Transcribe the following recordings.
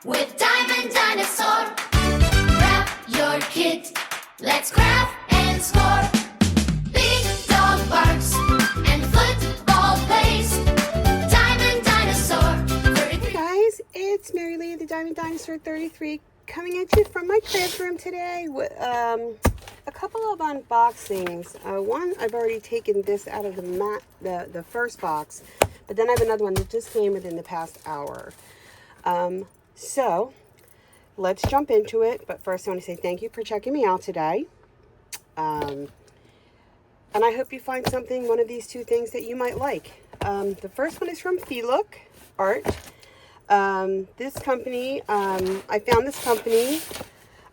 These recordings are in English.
with Diamond Dinosaur. Grab your kit, let's craft and score. Big dog barks and football plays. Diamond Dinosaur. Hey guys, it's Mary Lee, the Diamond Dinosaur 33, coming at you from my craft room today with a couple of unboxings. One, I've already taken this out of the first box, but then I have another one that just came within the past hour. So let's jump into it. But first, I want to say thank you for checking me out today. And I hope you find something, one of these two things that you might like. The first one is from Feelook Art. This company, I found this company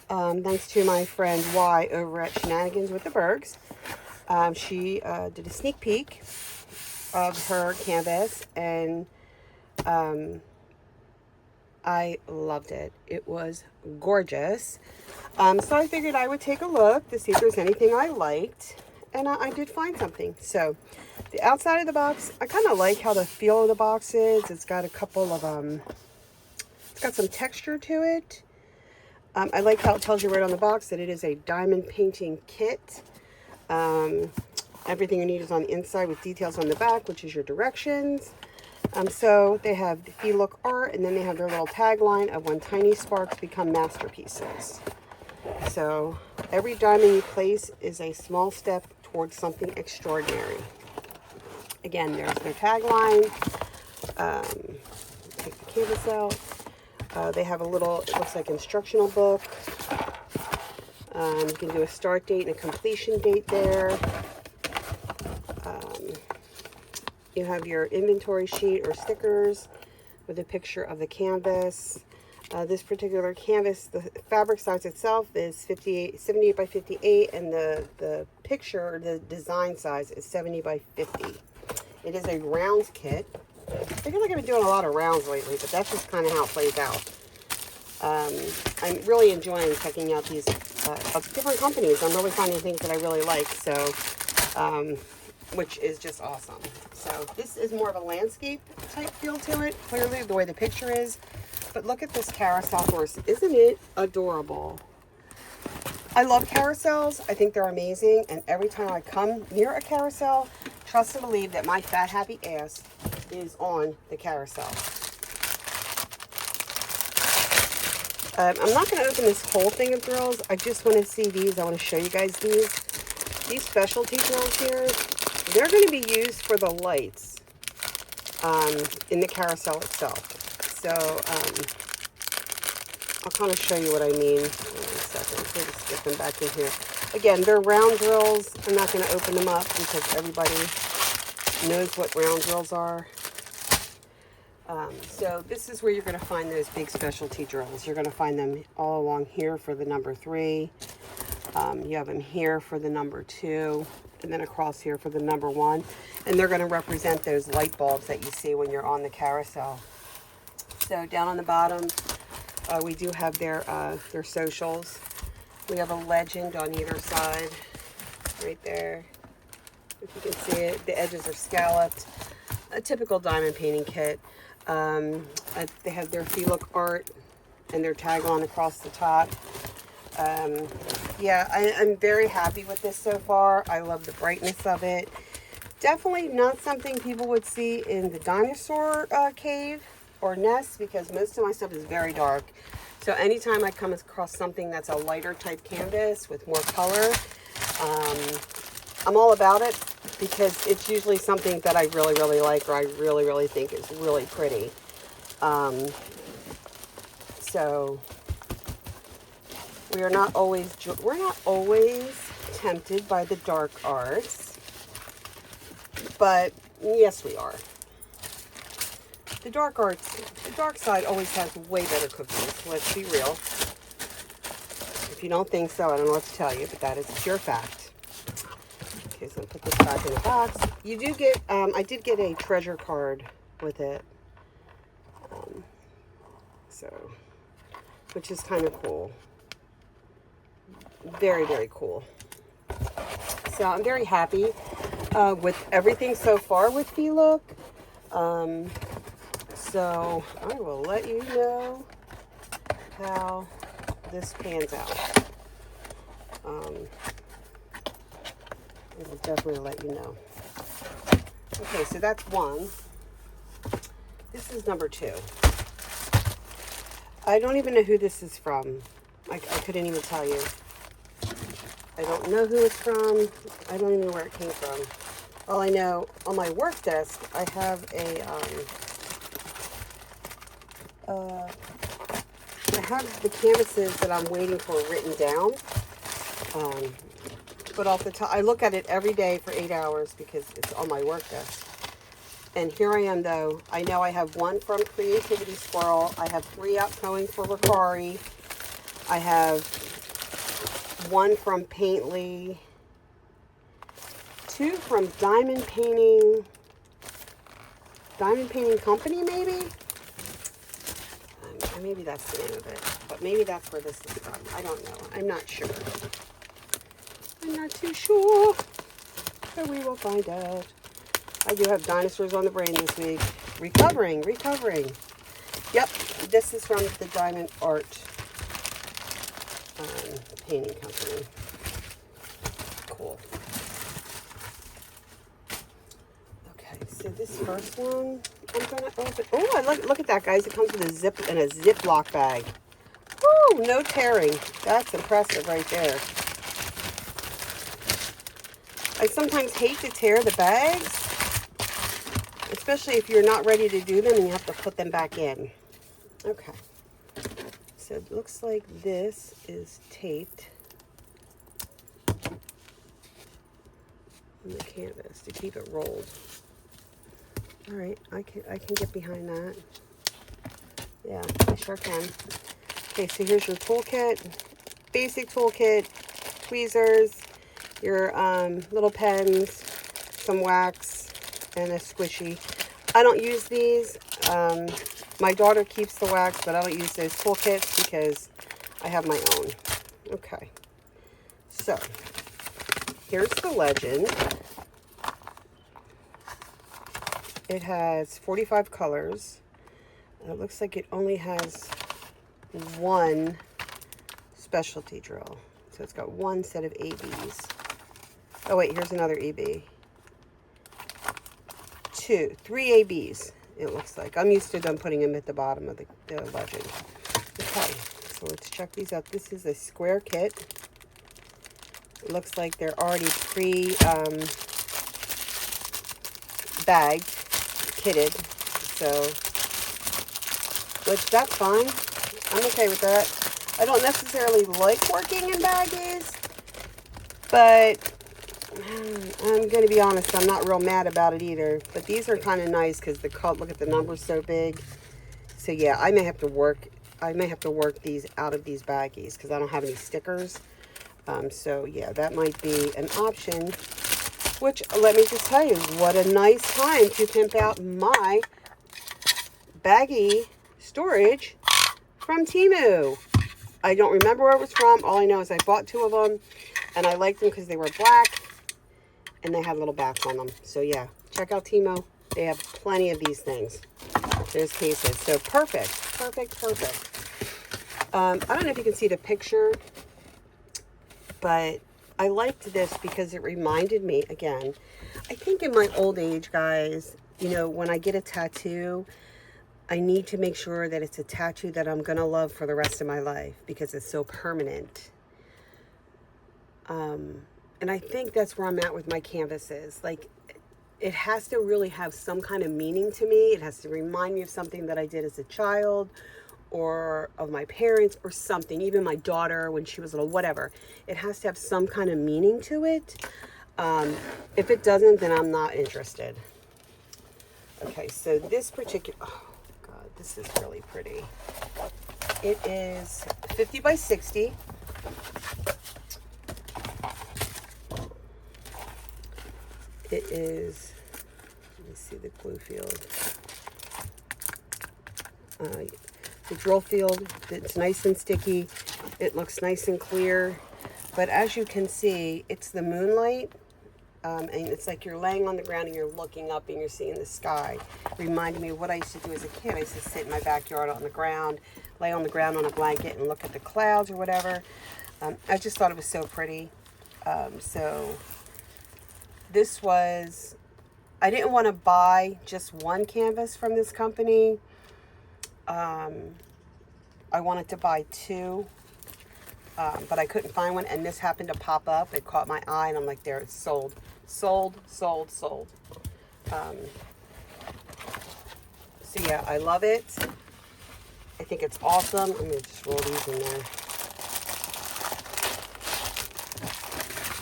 thanks to my friend Y over at Shenanigans with the Bergs. She did a sneak peek of her canvas, and I loved it. It was gorgeous. So I figured I would take a look to see if there's anything I liked, and I did find something. So the outside of the box, I kind of like how the feel of the box is. It's got a couple of it's got some texture to it. I like how it tells you right on the box that it is a diamond painting kit. Everything you need is on the inside with details on the back, which is your directions. So they have the Feelook Art, and then they have their little tagline of when tiny sparks become masterpieces. So every diamond you place is a small step towards something extraordinary. Again, there's their tagline. Take the canvas out. They have a little, it looks like instructional book. You can do a start date and a completion date there. You have your inventory sheet or stickers with a picture of the canvas. This particular canvas, the fabric size itself is 78 by 58, and the picture, the design size is 70 by 50. It is a round kit. I feel like I've been doing a lot of rounds lately, but that's just kind of how it plays out. I'm really enjoying checking out these different companies. I'm really finding things that I really like, so which is just awesome. So this is more of a landscape type feel to it, clearly the way the picture is. But look at this carousel horse. Isn't it adorable? I love carousels. I think they're amazing. And every time I come near a carousel, trust and believe that my fat, happy ass is on the carousel. I'm not going to open this whole thing of drills. I just want to see these. I want to show you guys these. These specialty drills here, they're going to be used for the lights in the carousel itself. So I'll kind of show you what I mean in a second. Let me just get them back in here. Again, they're round drills. I'm not going to open them up because everybody knows what round drills are. So this is where you're going to find those big specialty drills. You're going to find them all along here for the number 3. You have them here for the number 2, and then across here for the number 1. And they're going to represent those light bulbs that you see when you're on the carousel. So down on the bottom, we do have their socials. We have a legend on either side, right there. If you can see it, the edges are scalloped. A typical diamond painting kit. They have their Feelook Art and their tagline across the top. Yeah, I'm very happy with this so far. I love the brightness of it. Definitely not something people would see in the dinosaur cave or nest, because most of my stuff is very dark. So anytime I come across something that's a lighter type canvas with more color, I'm all about it, because it's usually something that I really, really like, or I really, really think is really pretty. So we're not always tempted by the dark arts, but yes, we are. The dark side always has way better cookies. Let's be real. If you don't think so, I don't know what to tell you, but that is pure fact. Okay, so I'll put this back in the box. You do get, I did get a treasure card with it. Which is kind of cool. Very, very cool. So I'm very happy with everything so far with Feelook. So I will let you know how this pans out. I will definitely let you know. Okay, so that's one. This is number two. I don't even know who this is from. I couldn't even tell you. I don't know who it's from. I don't even know where it came from. All I know, on my work desk, I have I have the canvases that I'm waiting for written down. But off the top, I look at it every day for 8 hours because it's on my work desk. And here I am, though. I know I have one from Creativity Squirrel. I have 3 outgoing for Ricari. I have one from Paintly. 2 from Diamond Painting Company, maybe? Maybe that's the name of it. But maybe that's where this is from. I don't know. I'm not sure. I'm not too sure. But we will find out. I do have dinosaurs on the brain this week. Recovering. Yep, this is from the Diamond Art Painting Company. Cool. Okay, so this first one, I'm gonna open. Oh, look at that, guys! It comes with a zip and a Ziploc bag. Woo! No tearing. That's impressive right there. I sometimes hate to tear the bags, especially if you're not ready to do them and you have to put them back in. Okay. So it looks like this is taped on the canvas to keep it rolled. All right, I can get behind that. Yeah, I sure can. Okay, so here's your toolkit. Basic toolkit, tweezers, your little pens, some wax, and a squishy. I don't use these. My daughter keeps the wax, but I don't use those toolkits because I have my own. Okay. So, here's the legend. It has 45 colors. And it looks like it only has one specialty drill. So it's got one set of ABs. Oh wait, here's another AB. 3 ABs, it looks like. I'm used to them putting them at the bottom of the legend. Okay, so let's check these out. This is a square kit. It looks like they're already bagged, kitted. So, which that's fine. I'm okay with that. I don't necessarily like working in baggies, but I'm going to be honest, I'm not real mad about it either. But these are kind of nice because look at the numbers so big. So yeah, I may have to work these out of these baggies because I don't have any stickers. So yeah, that might be an option. Which, let me just tell you, what a nice time to pimp out my baggie storage from Temu. I don't remember where it was from. All I know is I bought 2 of them, and I liked them because they were black, and they had little bats on them. So yeah, check out Temu. They have plenty of these things. There's cases. So perfect. I don't know if you can see the picture, but I liked this because it reminded me, again, I think in my old age, guys, you know, when I get a tattoo, I need to make sure that it's a tattoo that I'm going to love for the rest of my life because it's so permanent. And I think that's where I'm at with my canvases. Like, it has to really have some kind of meaning to me. It has to remind me of something that I did as a child or of my parents or something, even my daughter when she was little, whatever. It has to have some kind of meaning to it. If it doesn't, then I'm not interested. Okay, so this particular, oh God, this is really pretty. It is 50 by 60. It is, let me see the glue field. The drill field, it's nice and sticky. It looks nice and clear. But as you can see, it's the moonlight And it's like you're laying on the ground and you're looking up and you're seeing the sky. Reminded me of what I used to do as a kid. I used to sit in my backyard on the ground, lay on the ground on a blanket and look at the clouds or whatever. I just thought it was so pretty. So this was, I didn't want to buy just one canvas from this company. I wanted to buy two. But I couldn't find one, and this happened to pop up. It caught my eye, and I'm like, there, it's sold. Sold, sold, sold. So yeah, I love it. I think it's awesome. I'm going to just roll these in there.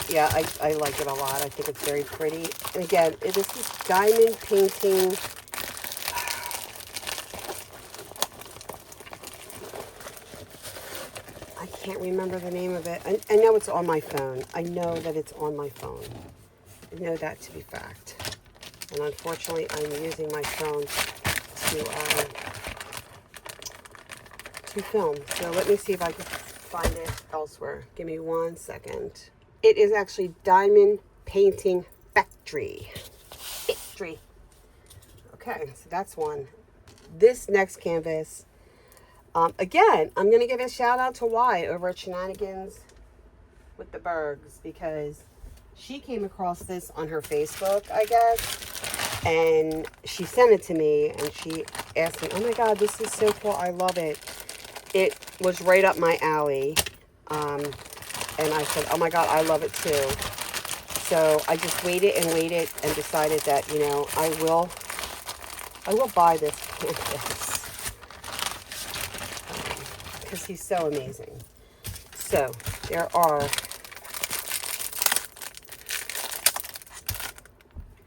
Yeah, I like it a lot. I think it's very pretty. And again, this is diamond painting. I can't remember the name of it. I know it's on my phone. I know that it's on my phone. I know that to be fact. And unfortunately, I'm using my phone to film. So let me see if I can find it elsewhere. Give me 1 second. It is actually Diamond Painting Factory. Okay, so that's one. This next canvas, again, I'm going to give a shout out to Y over at Shenanigans with the Bergs, because she came across this on her Facebook, I guess, and she sent it to me, and she asked me, oh my God, this is so cool. I love it. It was right up my alley. And I said, oh my God, I love it too. So I just waited and decided that, you know, I will buy this canvas. Because he's so amazing. So there are,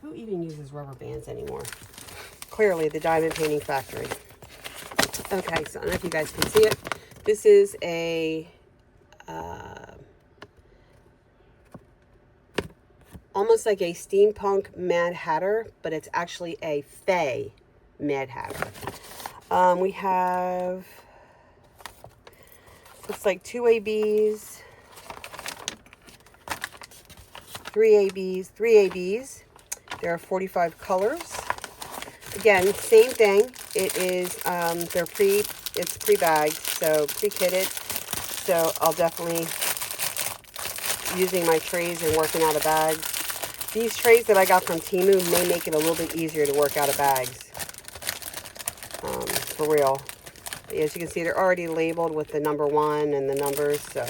who even uses rubber bands anymore? Clearly the Diamond Painting Factory. Okay, so I don't know if you guys can see it. This is a almost like a steampunk Mad Hatter, but it's actually a Fey Mad Hatter. We have, looks like 2 ABs, 3 ABs, 3 ABs. There are 45 colors. Again, same thing. It is, it's pre-bagged, so pre-kitted. So I'll definitely using my trays and working out of bags. These trays that I got from Temu may make it a little bit easier to work out of bags. For real. As you can see, they're already labeled with the number 1 and the numbers, so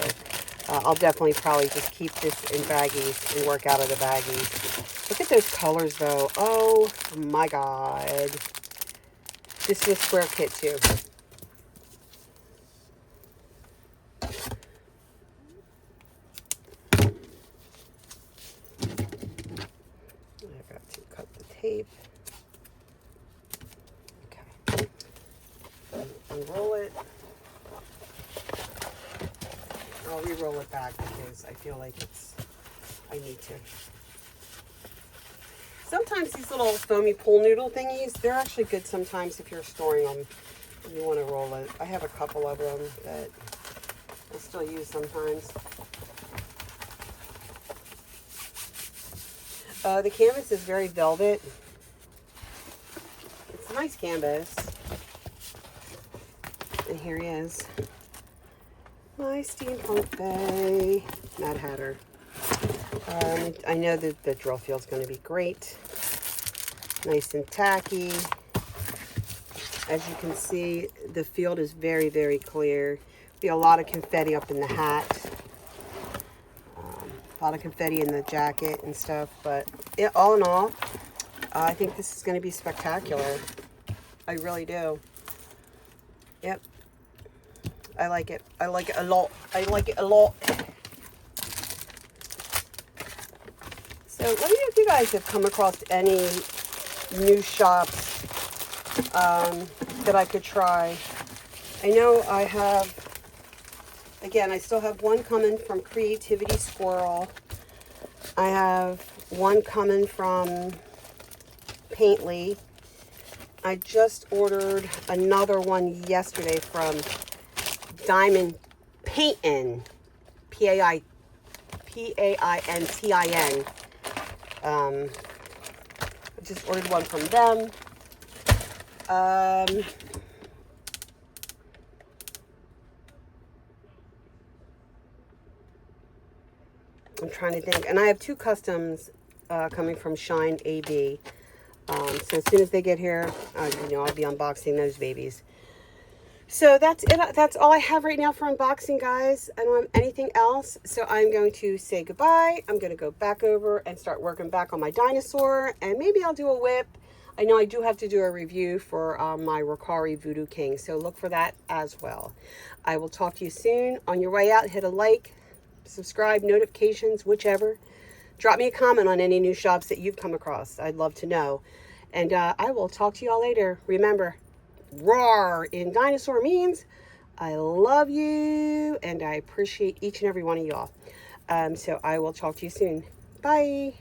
I'll definitely probably just keep this in baggies and work out of the baggies. Look at those colors, though. Oh, my God. This is a square kit, too. I've got to cut the tape. Okay. Unroll it. I'll re-roll it back because I feel like I need to. Sometimes these little foamy pool noodle thingies, they're actually good sometimes if you're storing them and you want to roll it. I have a couple of them that I still use sometimes. The canvas is very velvet. It's a nice canvas. And here he is. My steampunk Fey Mad Hatter. I know that the drill field's going to be great. Nice and tacky. As you can see, the field is very, very clear. Be a lot of confetti up in the hat. A lot of confetti in the jacket and stuff. But all in all, I think this is going to be spectacular. I really do. Yep. I like it. I like it a lot. I like it a lot. So let me know if you guys have come across any new shops that I could try. I know I have, again, I still have one coming from Creativity Squirrel. I have one coming from Paintly. I just ordered another one yesterday from Diamond Paintin', Paintin'. I just ordered one from them. I'm trying to think. And I have 2 customs coming from Shine AB. So as soon as they get here, you know, I'll be unboxing those babies. So that's it. That's all I have right now for unboxing, guys. I don't have anything else. So I'm going to say goodbye. I'm going to go back over and start working back on my dinosaur. And maybe I'll do a whip. I know I do have to do a review for my Ricari Voodoo King. So look for that as well. I will talk to you soon. On your way out, hit a like, subscribe, notifications, whichever. Drop me a comment on any new shops that you've come across. I'd love to know. And I will talk to you all later. Remember, roar in dinosaur means I love you and I appreciate each and every one of y'all. So I will talk to you soon. Bye.